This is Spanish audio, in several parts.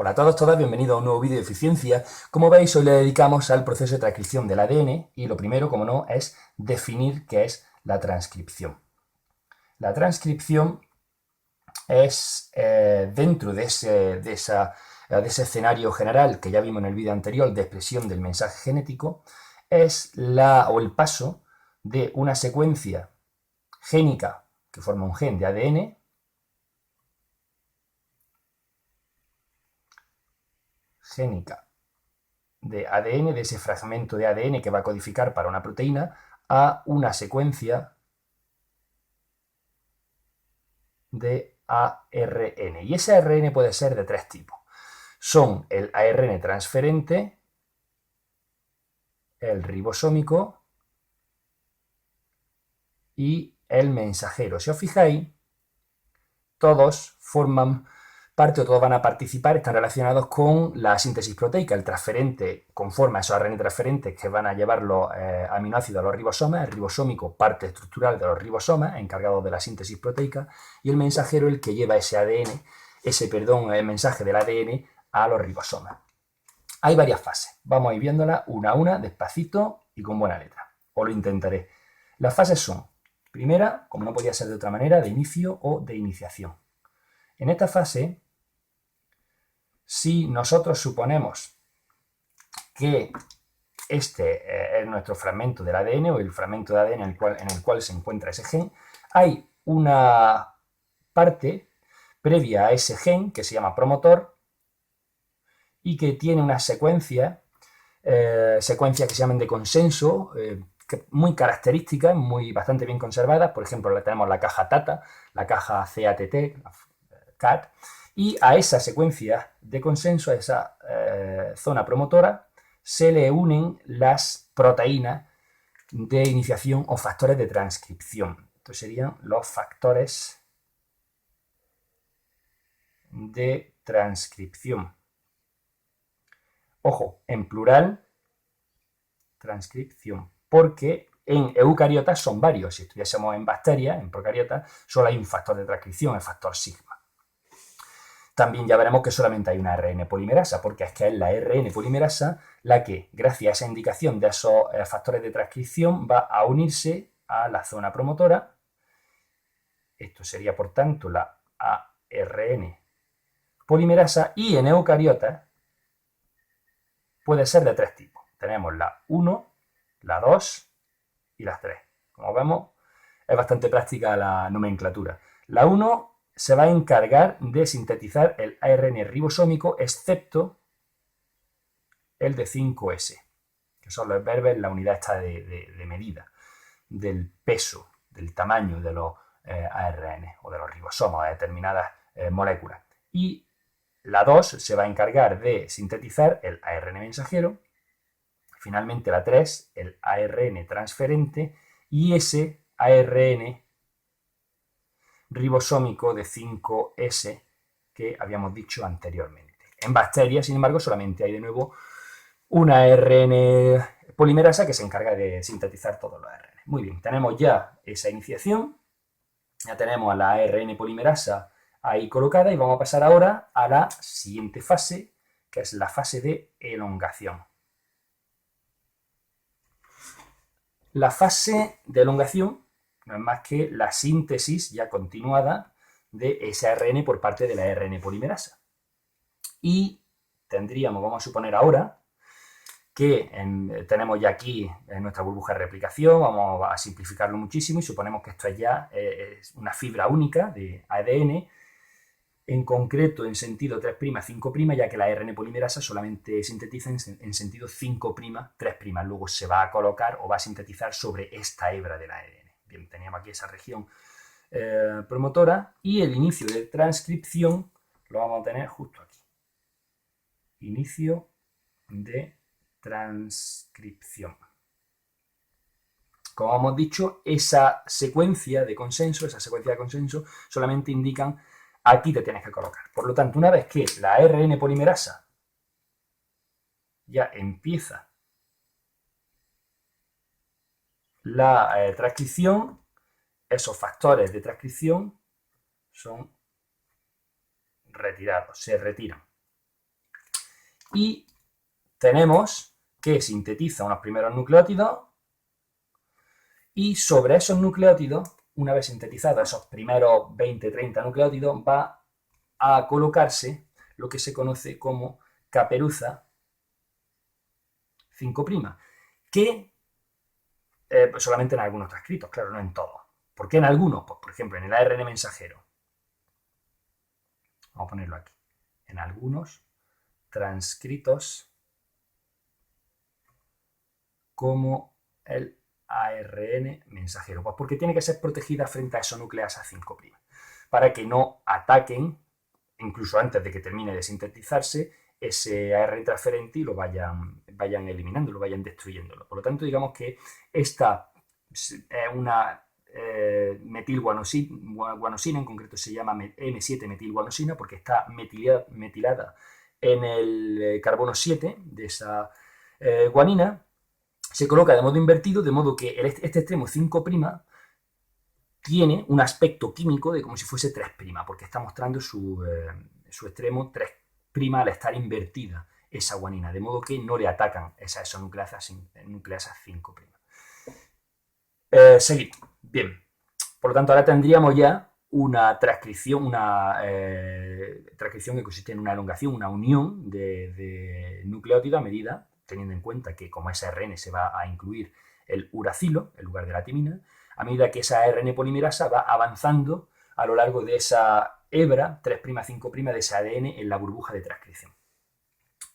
Hola a todos, todas, bienvenidos a un nuevo vídeo de eficiencia. Como veis, hoy le dedicamos al proceso de transcripción del ADN y lo primero, como no, es definir qué es la transcripción. La transcripción es, dentro de ese escenario general que ya vimos en el vídeo anterior de expresión del mensaje genético, es el paso de una secuencia génica que forma un gen de ADN de ese fragmento de ADN que va a codificar para una proteína, a una secuencia de ARN. Y ese ARN puede ser de tres tipos. Son el ARN transferente, el ribosómico y el mensajero. Si os fijáis, todos forman parte o todos van a participar, están relacionados con la síntesis proteica. El transferente conforma esos ARN transferentes que van a llevar los aminoácidos a los ribosomas, el ribosómico parte estructural de los ribosomas, encargado de la síntesis proteica, y el mensajero el que lleva el mensaje del ADN a los ribosomas. Hay varias fases, vamos a ir viéndolas una a una, despacito y con buena letra, o lo intentaré. Las fases son, primera, como no podía ser de otra manera, de inicio o de iniciación. En esta fase, si nosotros suponemos que este es nuestro fragmento del ADN o el fragmento de ADN en el cual se encuentra ese gen, hay una parte previa a ese gen que se llama promotor y que tiene una secuencias que se llaman de consenso, muy características, bastante bien conservadas. Por ejemplo, tenemos la caja TATA, la caja CAT, y a esa secuencia de consenso, a esa zona promotora, se le unen las proteínas de iniciación o factores de transcripción. Estos serían los factores de transcripción. Ojo, en plural, transcripción, porque en eucariotas son varios. Si estuviésemos en bacterias, en procariotas, solo hay un factor de transcripción, el factor sigma. También ya veremos que solamente hay una ARN polimerasa, porque es que es la ARN polimerasa la que, gracias a esa indicación de esos factores de transcripción, va a unirse a la zona promotora. Esto sería, por tanto, la ARN polimerasa, y en eucariotas puede ser de tres tipos. Tenemos la 1, la 2 y las 3. Como vemos, es bastante práctica la nomenclatura. La 1 se va a encargar de sintetizar el ARN ribosómico, excepto el de 5S, que son los verbos, la unidad esta de medida del peso, del tamaño de los ARN o de los ribosomas, de determinadas moléculas. Y la 2 se va a encargar de sintetizar el ARN mensajero. Finalmente la 3, el ARN transferente, y ese ARN ribosómico de 5S que habíamos dicho anteriormente. En bacterias, sin embargo, solamente hay de nuevo una ARN polimerasa que se encarga de sintetizar todos los ARN. Muy bien, tenemos ya esa iniciación, ya tenemos a la ARN polimerasa ahí colocada, y vamos a pasar ahora a la siguiente fase, que es la fase de elongación. La fase de elongación no es más que la síntesis ya continuada de ese ARN por parte de la ARN polimerasa. Y vamos a suponer ahora que tenemos ya aquí nuestra burbuja de replicación, vamos a simplificarlo muchísimo y suponemos que esto es ya una fibra única de ADN, en concreto en sentido 3', 5', ya que la ARN polimerasa solamente sintetiza en sentido 5', 3', luego se va a colocar o va a sintetizar sobre esta hebra del ARN. Bien, teníamos aquí esa región promotora, y el inicio de transcripción lo vamos a tener justo aquí. Inicio de transcripción. Como hemos dicho, esa secuencia de consenso solamente indican aquí te tienes que colocar. Por lo tanto, una vez que la ARN polimerasa ya empieza la transcripción, esos factores de transcripción son retirados, se retiran. y tenemos que sintetiza unos primeros nucleótidos y sobre esos nucleótidos, una vez sintetizados esos primeros 20-30 nucleótidos, va a colocarse lo que se conoce como caperuza 5', que pues solamente en algunos transcritos, claro, no en todos. ¿Por qué en algunos? Pues, por ejemplo, en el ARN mensajero. Vamos a ponerlo aquí. En algunos transcritos como el ARN mensajero. Pues porque tiene que ser protegida frente a esos nucleasa 5', para que no ataquen, incluso antes de que termine de sintetizarse, ese ARN transferente y lo vayan eliminando, lo vayan destruyéndolo. Por lo tanto, digamos que esta es una metilguanosina, en concreto se llama M7-metilguanosina, porque está metilada en el carbono 7 de esa guanina. Se coloca de modo invertido, de modo que este extremo 5' tiene un aspecto químico de como si fuese 3', porque está mostrando su extremo 3' al estar invertida esa guanina, de modo que no le atacan esas nucleasas 5'. Seguimos. Bien. Por lo tanto, ahora tendríamos ya una transcripción, transcripción que consiste en una elongación, una unión de nucleótido a medida, teniendo en cuenta que como ese ARN se va a incluir el uracilo en lugar de la timina, a medida que esa ARN polimerasa va avanzando a lo largo de esa hebra 3', 5' de ese ADN en la burbuja de transcripción.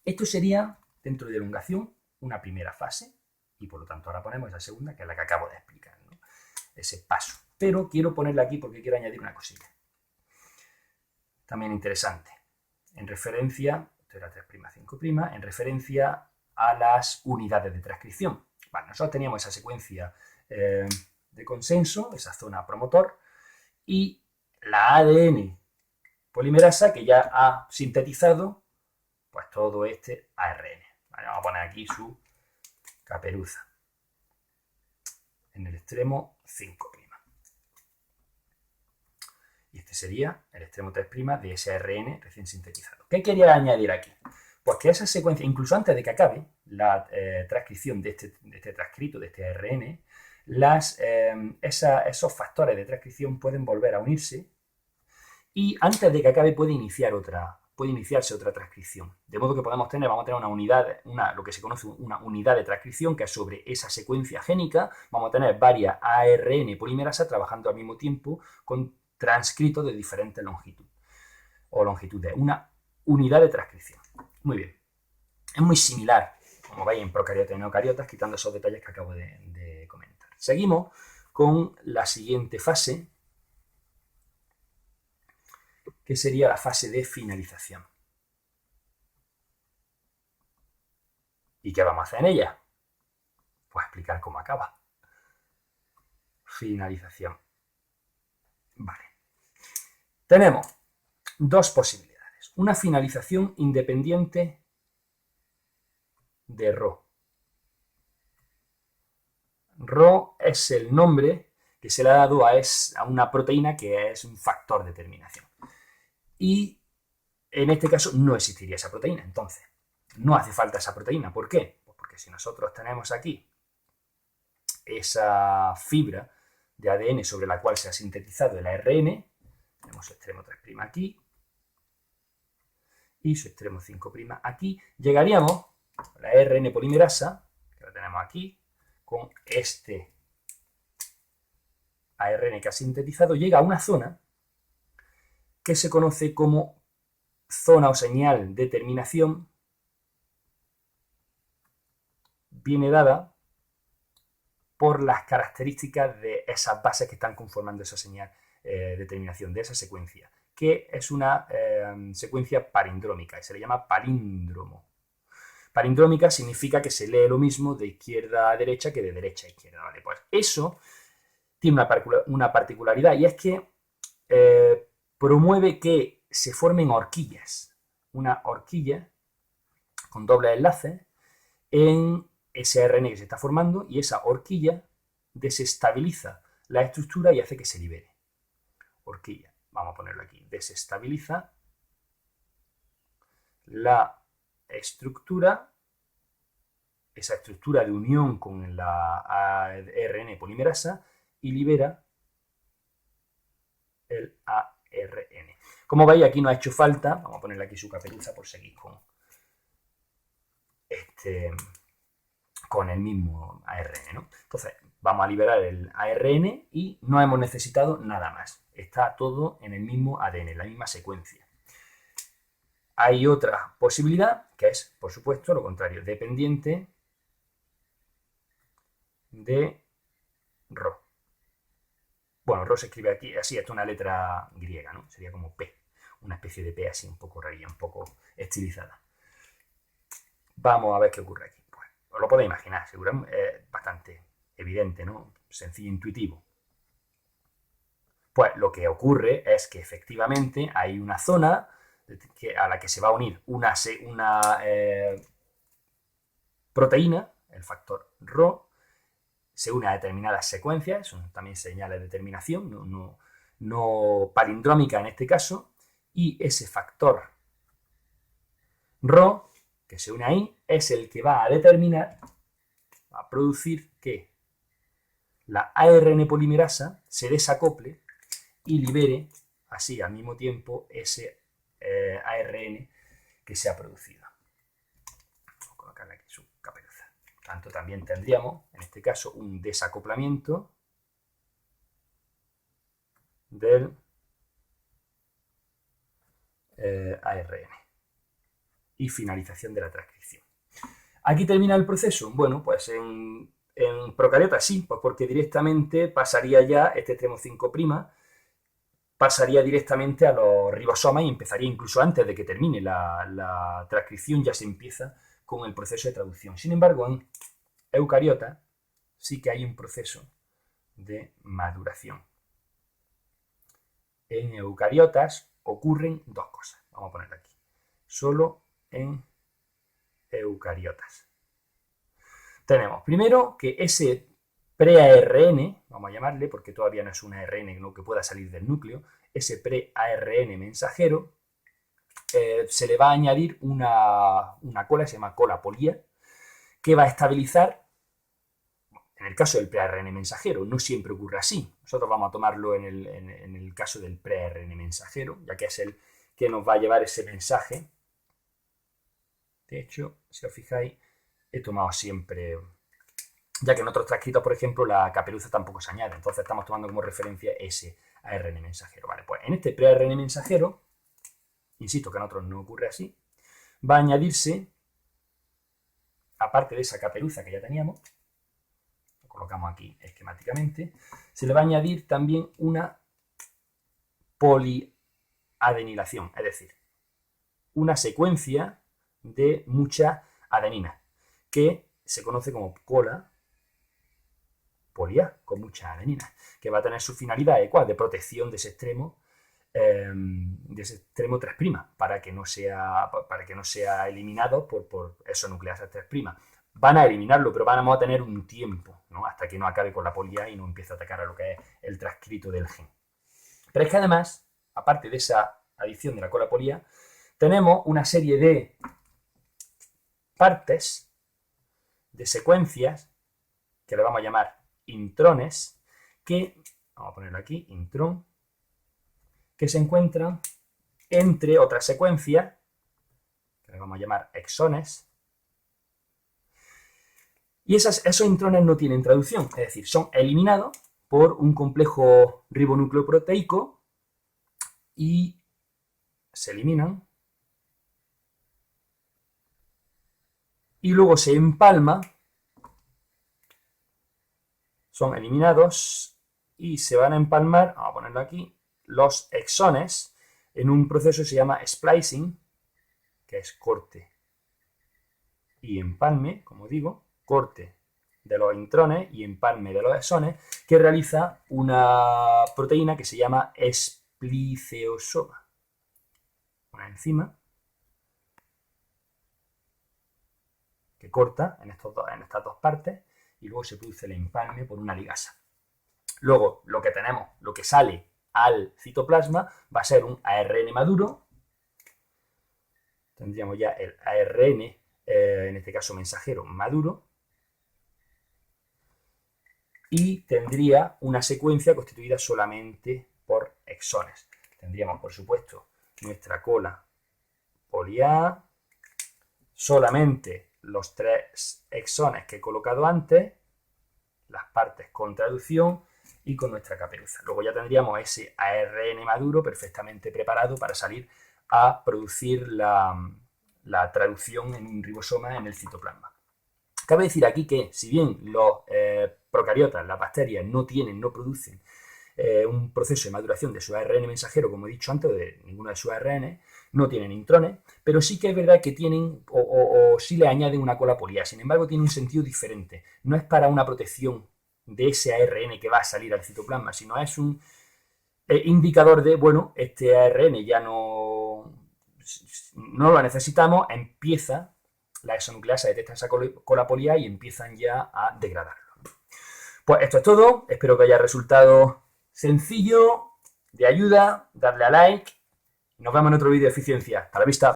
Esto sería, dentro de elongación, una primera fase, y por lo tanto ahora ponemos esa segunda, que es la que acabo de explicar, ¿no? Ese paso. Pero quiero ponerla aquí porque quiero añadir una cosilla. También interesante. En referencia, esto era 3', 5', en referencia a las unidades de transcripción. Vale, nosotros teníamos esa secuencia de consenso, esa zona promotor, y la ADN polimerasa que ya ha sintetizado pues todo este ARN. Vale, vamos a poner aquí su caperuza en el extremo 5'. Y este sería el extremo 3' de ese ARN recién sintetizado. ¿Qué quería añadir aquí? Pues que esa secuencia, incluso antes de que acabe la transcripción de este transcrito, de este ARN, esos factores de transcripción pueden volver a unirse y antes de que acabe puede iniciarse otra transcripción. De modo que vamos a tener una unidad, lo que se conoce una unidad de transcripción, que es sobre esa secuencia génica. Vamos a tener varias ARN polimerasa trabajando al mismo tiempo con transcritos de diferentes longitudes o longitudes. Una unidad de transcripción. Muy bien. Es muy similar, como veis, en procariotas y eucariotas, quitando esos detalles que acabo de comentar. Seguimos con la siguiente fase, que sería la fase de finalización. ¿Y qué vamos a hacer en ella? Pues explicar cómo acaba. Finalización. Vale. Tenemos dos posibilidades. Una finalización independiente de Rho. Rho es el nombre que se le ha dado a una proteína que es un factor de terminación. Y en este caso no existiría esa proteína. Entonces, no hace falta esa proteína. ¿Por qué? Pues porque si nosotros tenemos aquí esa fibra de ADN sobre la cual se ha sintetizado el ARN, tenemos su extremo 3' aquí y su extremo 5' aquí, llegaríamos a la ARN polimerasa, que la tenemos aquí, con este ARN que ha sintetizado, llega a una zona que se conoce como zona o señal de terminación, viene dada por las características de esas bases que están conformando esa señal de terminación, de esa secuencia, que es una secuencia palindrómica y se le llama palíndromo. Palindrómica significa que se lee lo mismo de izquierda a derecha que de derecha a izquierda. ¿Vale? Pues eso tiene una particularidad y es que promueve que se formen horquillas, una horquilla con doble enlace en ese ARN que se está formando y esa horquilla desestabiliza la estructura y hace que se libere. Horquilla, vamos a ponerlo aquí, desestabiliza la estructura, esa estructura de unión con la ARN polimerasa y libera el ARN. Como veis, aquí no ha hecho falta, vamos a ponerle aquí su caperuza por seguir con el mismo ARN, ¿no? Entonces, vamos a liberar el ARN y no hemos necesitado nada más. Está todo en el mismo ADN, en la misma secuencia. Hay otra posibilidad, que es, por supuesto, lo contrario, dependiente de Rho. Bueno, Rho se escribe aquí así, esto es una letra griega, ¿no? Sería como P, una especie de P así un poco rarilla, un poco estilizada. Vamos a ver qué ocurre aquí. Pues, os lo podéis imaginar, seguramente es bastante evidente, ¿no? Sencillo, intuitivo. Pues lo que ocurre es que efectivamente hay una zona a la que se va a unir una proteína, el factor Rho, se une a determinadas secuencias, son también señales de terminación, no palindrómica en este caso, y ese factor Rho, que se une ahí, es el que va a determinar, va a producir que la ARN polimerasa se desacople y libere así al mismo tiempo ese ARN que se ha producido. Vamos a colocarle aquí su caperuza. Tanto también tendríamos, en este caso, un desacoplamiento del ARN y finalización de la transcripción. ¿Aquí termina el proceso? Bueno, pues en procariotas sí, pues porque directamente pasaría ya este extremo 5', pasaría directamente a los ribosomas y empezaría incluso antes de que termine la transcripción, ya se empieza con el proceso de traducción. Sin embargo, en eucariotas sí que hay un proceso de maduración. En eucariotas ocurren dos cosas. Vamos a ponerlo aquí. Solo en eucariotas. Tenemos primero que ese pre-ARN, vamos a llamarle porque todavía no es un ARN que pueda salir del núcleo, ese pre-ARN mensajero, se le va a añadir una cola, se llama cola polía, que va a estabilizar, en el caso del pre-ARN mensajero, no siempre ocurre así, nosotros vamos a tomarlo en el caso del pre-ARN mensajero, ya que es el que nos va a llevar ese mensaje. De hecho, si os fijáis, he tomado siempre, ya que en otros transcritos, por ejemplo, la caperuza tampoco se añade, entonces estamos tomando como referencia ese ARN mensajero. Vale, pues en este pre-ARN mensajero, insisto que en otros no ocurre así, va a añadirse, aparte de esa caperuza que ya teníamos, lo colocamos aquí esquemáticamente, se le va a añadir también una poliadenilación, es decir, una secuencia de mucha adenina, que se conoce como cola polía, con mucha adenina, que va a tener su finalidad de protección de ese extremo 3', para que no sea eliminado por esos nucleases 3'. Van a eliminarlo, pero vamos a tener un tiempo, ¿no? Hasta que no acabe con la polía y no empiece a atacar a lo que es el transcrito del gen. Pero es que además, aparte de esa adición de la cola polía, tenemos una serie de partes, de secuencias, que le vamos a llamar intrones, que, vamos a ponerlo aquí, intrón, que se encuentran entre otras secuencias, que le vamos a llamar exones, y esos intrones no tienen traducción, es decir, son eliminados por un complejo ribonucleoproteico y se eliminan y luego se empalma, son eliminados y se van a empalmar, vamos a ponerlo aquí, los exones en un proceso que se llama splicing, que es corte y empalme, como digo, corte de los intrones y empalme de los exones, que realiza una proteína que se llama espliceosoma, una enzima que corta en estas dos partes y luego se produce el empalme por una ligasa. Luego, lo que sale al citoplasma va a ser un ARN maduro tendríamos ya el ARN, en este caso mensajero, maduro, y tendría una secuencia constituida solamente por exones. Tendríamos, por supuesto, nuestra cola poli A, solamente los 3 exones que he colocado antes, las partes con traducción y con nuestra caperuza. Luego ya tendríamos ese ARN maduro perfectamente preparado para salir a producir la traducción en un ribosoma en el citoplasma. Cabe decir aquí que, si bien los procariotas, las bacterias, no producen un proceso de maduración de su ARN mensajero, como he dicho antes, de ninguno de sus ARN, no tienen intrones, pero sí que es verdad que tienen o sí le añaden una cola poli A. Sin embargo, tiene un sentido diferente. No es para una protección de ese ARN que va a salir al citoplasma, sino es un indicador de, bueno, este ARN ya no lo necesitamos, empieza la exonucleasa detecta esa cola poli A y empiezan ya a degradarlo. Pues esto es todo, espero que haya resultado sencillo, de ayuda, darle a like, nos vemos en otro vídeo de eficiencia. Hasta la vista.